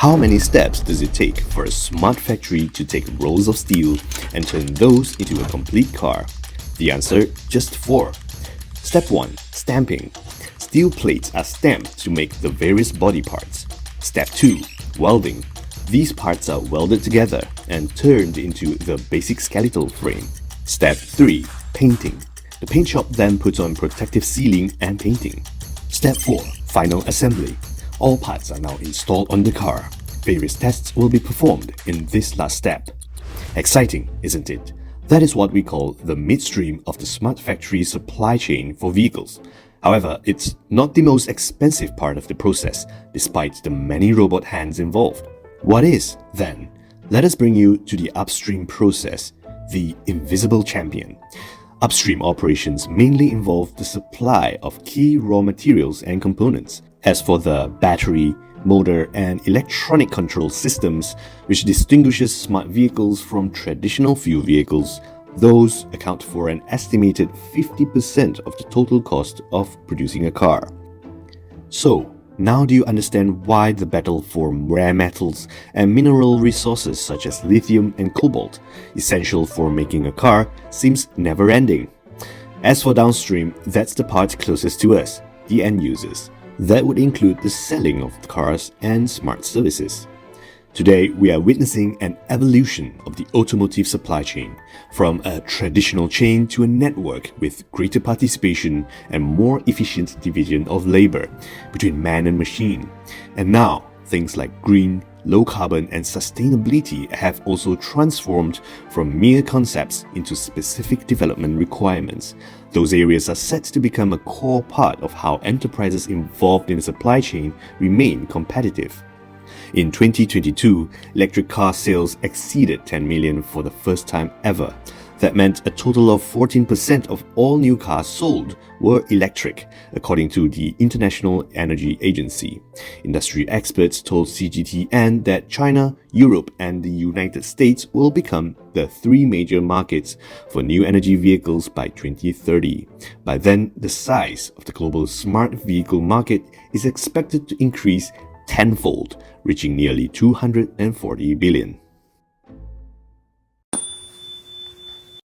How many steps does it take for a smart factory to take rolls of steel and turn those into a complete car? The answer, just 4. Step 1. Stamping. Steel plates are stamped to make the various body parts. Step 2. Welding. These parts are welded together and turned into the basic skeletal frame. Step 3. Painting. The paint shop then puts on protective sealing and painting. Step 4. Final assembly. All parts are now installed on the car. Various tests will be performed in this last step. Exciting, isn't it? That is what we call the midstream of the smart factory supply chain for vehicles. However, it's not the most expensive part of the process, despite the many robot hands involved. What is, then? Let us bring you to the upstream process, the invisible champion. Upstream operations mainly involve the supply of key raw materials and components. As for the battery, motor, and electronic control systems, which distinguishes smart vehicles from traditional fuel vehicles, those account for an estimated 50% of the total cost of producing a car. So, now do you understand why the battle for rare metals and mineral resources such as lithium and cobalt, essential for making a car, seems never-ending? As for downstream, that's the part closest to us, the end users. That would include the selling of cars and smart services. Today, we are witnessing an evolution of the automotive supply chain, from a traditional chain to a network with greater participation and more efficient division of labor between man and machine. And now, things like green, low carbon, and sustainability have also transformed from mere concepts into specific development requirements. Those areas are set to become a core part of how enterprises involved in the supply chain remain competitive. In 2022, electric car sales exceeded 10 million for the first time ever. That meant a total of 14% of all new cars sold were electric, according to the International Energy Agency. Industry experts told CGTN that China, Europe, and the United States will become the 3 major markets for new energy vehicles by 2030. By then, the size of the global smart vehicle market is expected to increase tenfold, reaching nearly 240 billion.